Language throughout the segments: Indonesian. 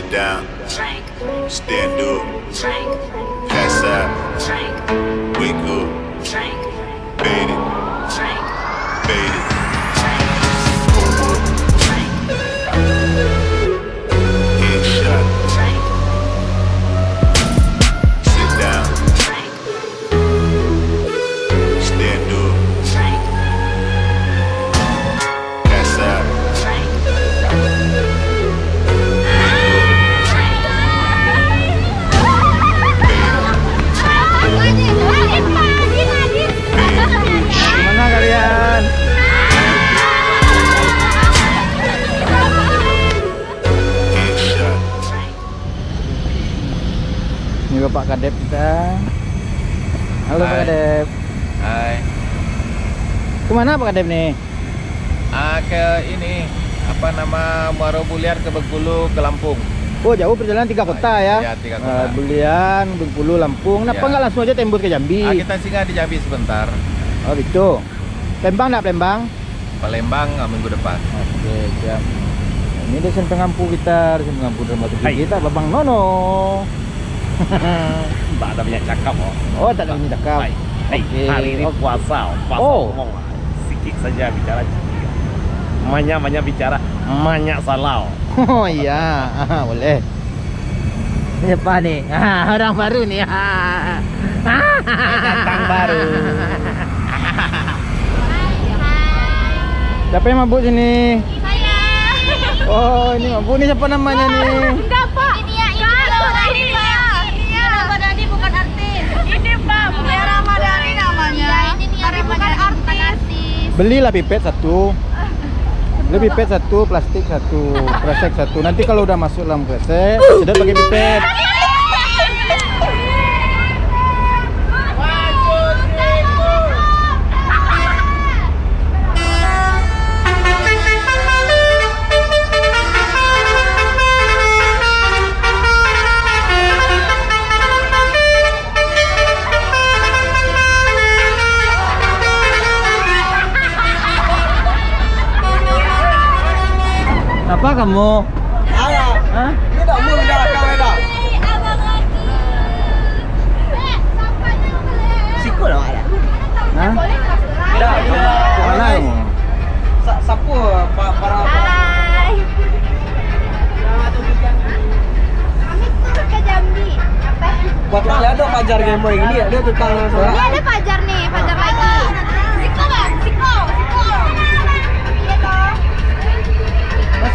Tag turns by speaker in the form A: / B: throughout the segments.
A: Sit down, stand up, pass out, wake up, fade it, fade it, pull up, headshot, sit down, stand up, pass out.
B: Mana kalian? Ini Bapak Kadep kita. Halo Pak
C: Hai.
B: Kadep.
C: Hai.
B: Kemana Pak Kadep nih?
C: Ke ini apa nama Muaro Bulian ke Bengkulu ke Lampung.
B: Oh jauh perjalanan 3 kota ya?
C: Ya, 3 kota.
B: Bulian, Bengkulu, Lampung. Kenapa
C: Ya.
B: nggak langsung aja tembus ke Jambi?
C: Kita singgah di Jambi sebentar.
B: Oh gitu. Palembang nggak Palembang?
C: Palembang minggu depan.
B: Oke siap. Ini desain pengampu kita, desain pengampu dramaturgi kita, Babang Nono.
D: Mbak ada punya cakap
B: Oh tak ada ini cakap.
D: Hai. Hai,
B: Oke.
D: hari ini puasa
B: Oh.
D: ngomong sikit saja bicara banyak bicara banyak salau.
B: Oh iya, boleh. Siapa nih? Orang baru nih.
D: Datang baru.
B: Siapa yang mabuk sini?
E: Saya.
B: Oh ini mabuk nih, siapa namanya nih?
E: Enggak, Pak. Ini ya, ini Ramadhani, Pak. Ini Ramadhani bukan artis. Ini, Pak. Ya Ramadhani namanya. Ini nih bukan artis.
B: Belilah pipet satu. Beli pipet satu, plastik satu, kresek satu. Nanti kalau udah masuk dalam kresek, sedot pakai pipet. Apa kamu? Hah?
E: Ini tak mau dah kamera. Abang lagi. Sampahnya boleh.
D: Siko dah ada.
B: Hah?
D: Dah.
B: Mana kamu?
D: Sapu para
E: Hai. Kami turun ke Jambi. Apa?
D: Bapak lihat dong Fajar Gamer ini dia tukang
E: Ini ada Fajar nih, Fajar lagi. Siko, Bang. Siko. Iya toh.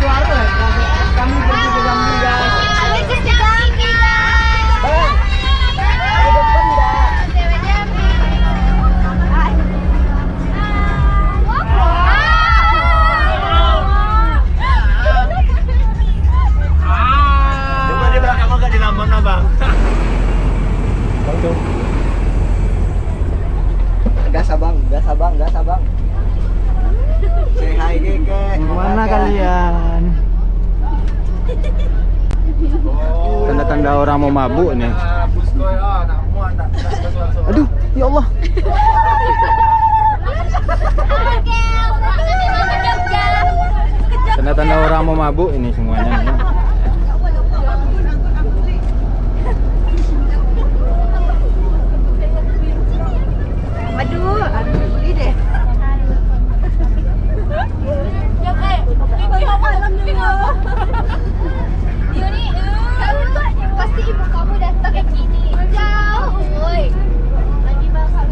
D: suara kami pergi ke Jambi guys.
E: Kami ke Jambi, guys.
D: Ada depan dah.
E: Dewa Jambi.
D: Coba dia belakang agak di lambang abang. Gas abang. Say hi Gege.
B: Mana kalian? Tanda-tanda orang mau mabuk nih. Aduh, ya Allah. Tanda-tanda orang mau mabuk ini semuanya nih.
E: Aduh, beli deh. Yuni, pasti ibu kamu datang ke sini. Jauh, woi. Lagi bakal.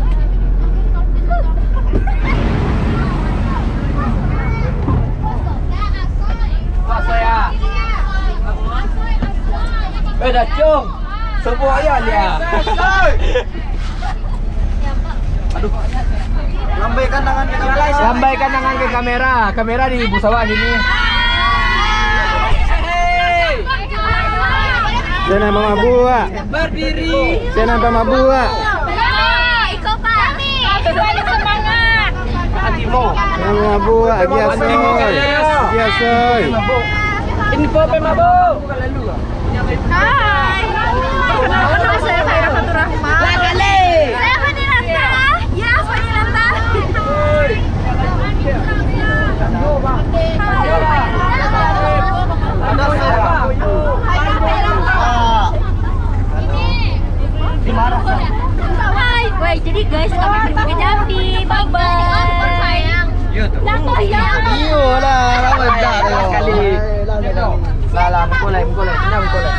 D: Dah cung. Semua ayah dia. Aduh. Lambaikan tangan ke kamera. Lambaikan tangan ke kamera. Kamera di ibu sawah sini.
B: Saya nama mabuk.
D: Berdiri.
B: Saya nama mabuk.
E: Iko Pak. Kami semangat.
D: Atimo.
B: Saya nama mabuk. Asoy.
D: Info pemabuk.
E: Hai. Nama saya Khaira Fatur Rahma. Saya Fadilata. Ya, Fadilata.
D: Ada siapa? Mengkolek. Senang mengkolek.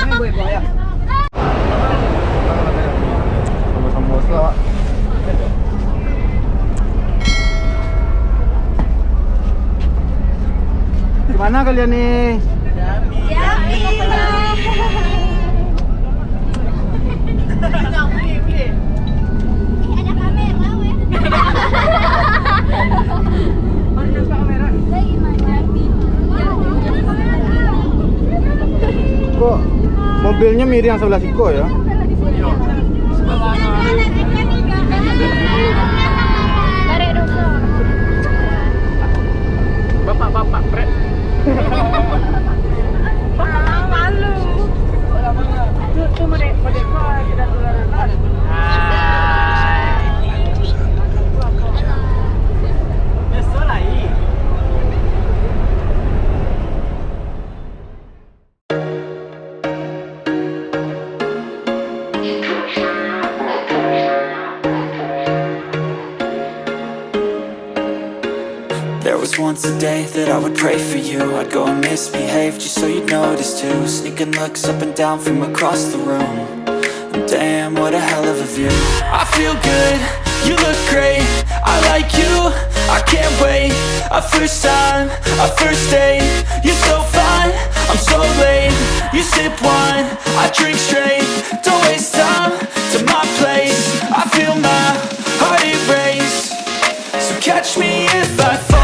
D: Ini boleh bawa ya.
B: Samosa. Gimana kalian nih? Kok mobilnya mirip yang sebelah Siko ya?
C: Bapak, Fred.
E: Malu. Tuh mereka kita tularan.
F: There was once a day that I would pray for you. I'd go and misbehave just so you'd notice too. Sneaking looks up and down from across the room. And damn, what a hell of a view. I feel good, you look great. I like you, I can't wait. A first time, a first date. You're so fine, I'm so late. You sip wine, I drink straight. Don't waste time to my place. I feel my heart erase. So catch me if I fall.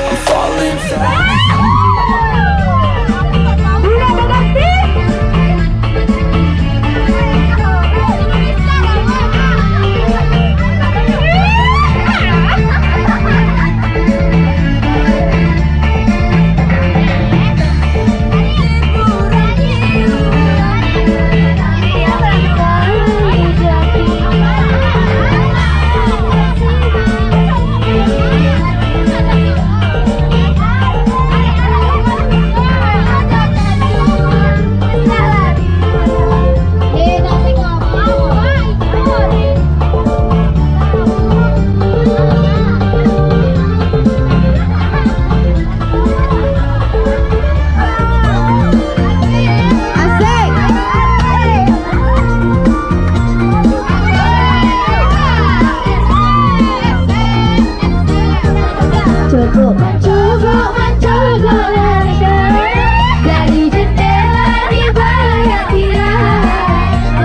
F: I'm falling fast.
E: Dari jendela di bayar tirai,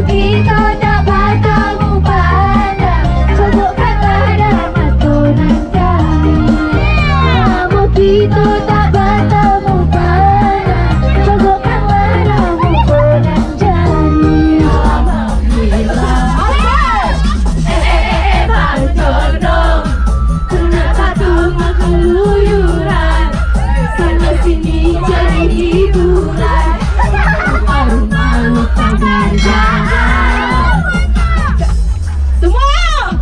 E: kita dapat kamu pandang. Cocokkanlah dengan tunan kami. Kita dapat kamu pandang. Cocokkanlah dengan tunan jari. Pancodong, kenapa tengah keluyuran? Sana sini jadi hiburan. Malu-malu pekerjaan. Semua!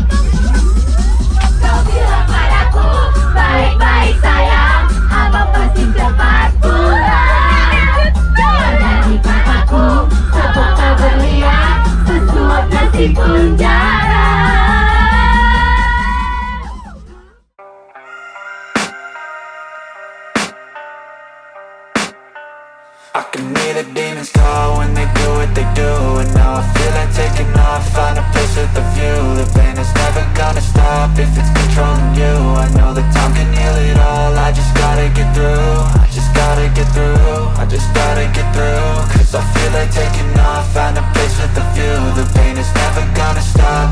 E: Kau bilang padaku, baik-baik sayang, abang pasti cepat pulang. Dari papaku, sepakat berlian, sesuap nasi pun jarang.
F: I can hear the demons call when they do what they do. And now I feel like taking off, find a place with a view. The pain is never gonna stop if it's controlling you. I know that time can heal it all, I just gotta get through. I just gotta get through, I just gotta get through. Cause I feel like taking off, find a place with a view. The pain is never gonna stop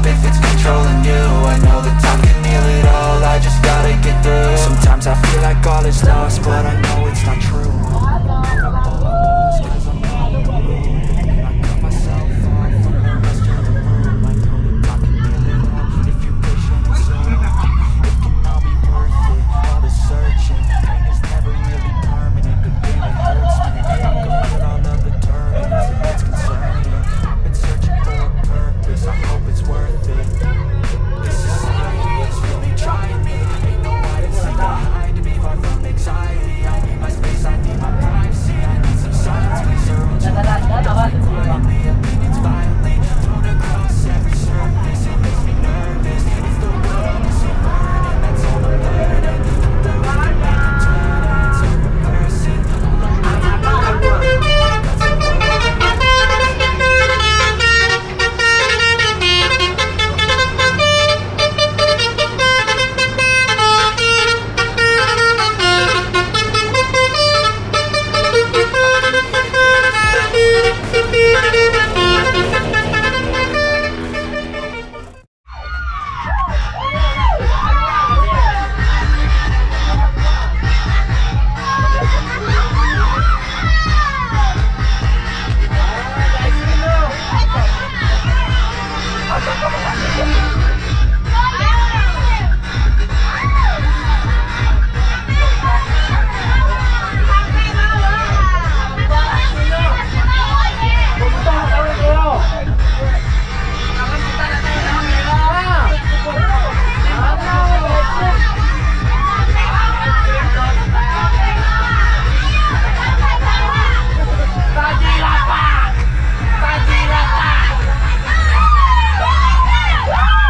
E: Wow!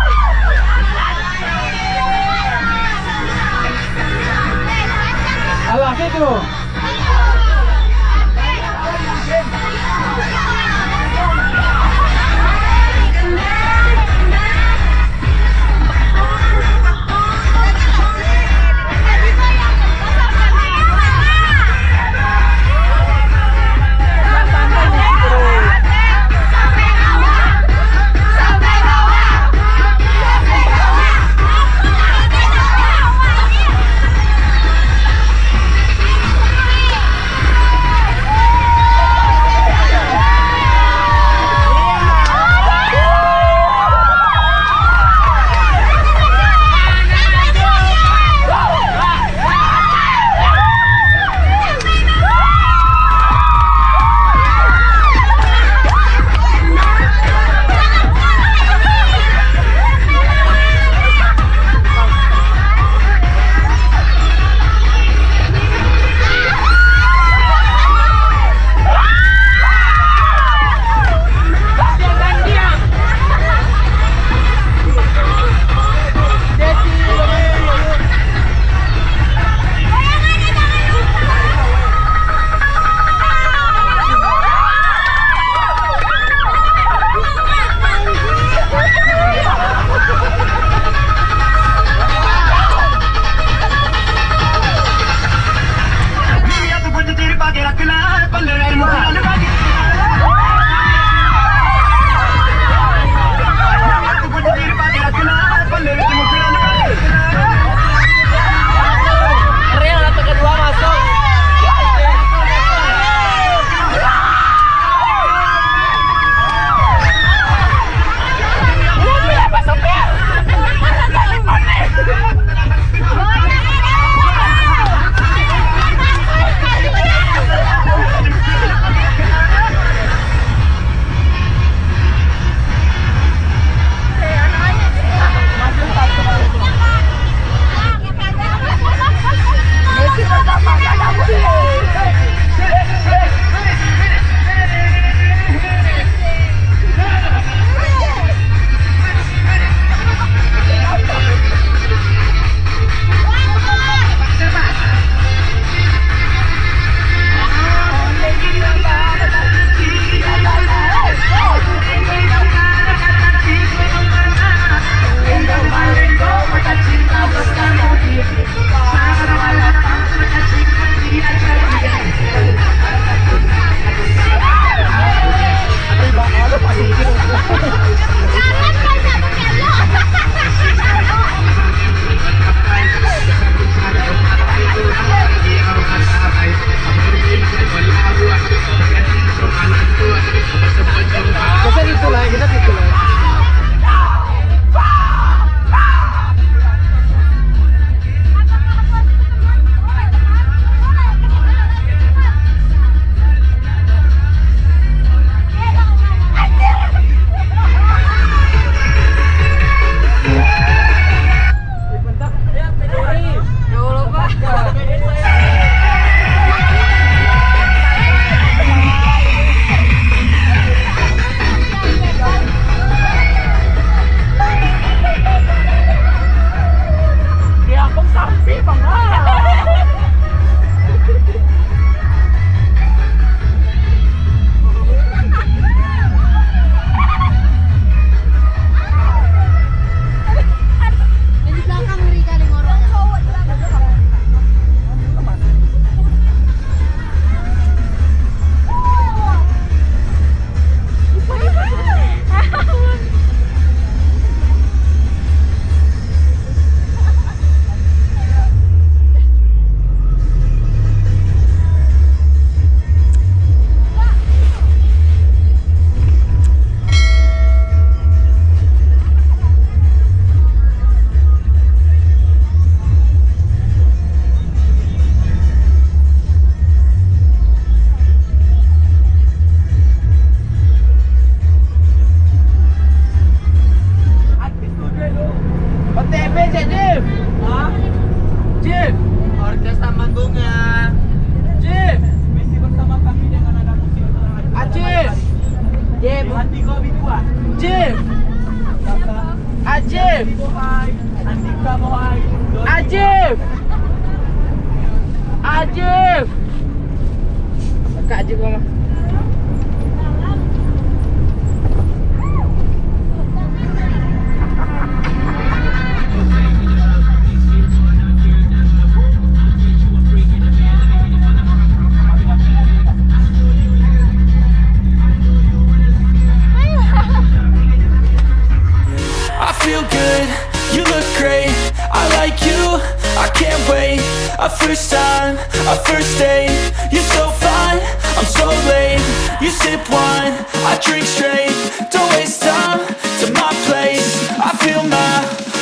F: our first time, our first date. You're so fine, I'm so late. You sip wine, I drink straight. Don't waste time to my place. I feel my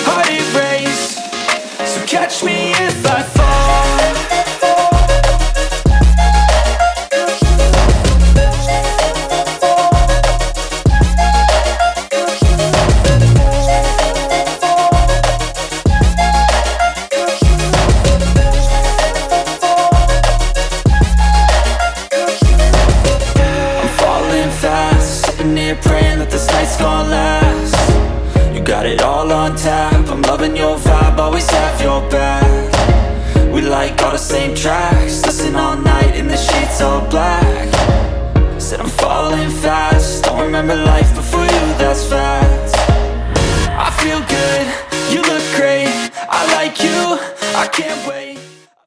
F: heart erase. So catch me if I fall. Praying that this night's gonna last. You got it all on tap. I'm loving your vibe, always have your back. We like all the same tracks. Listen all night in the sheets all black. Said I'm falling fast.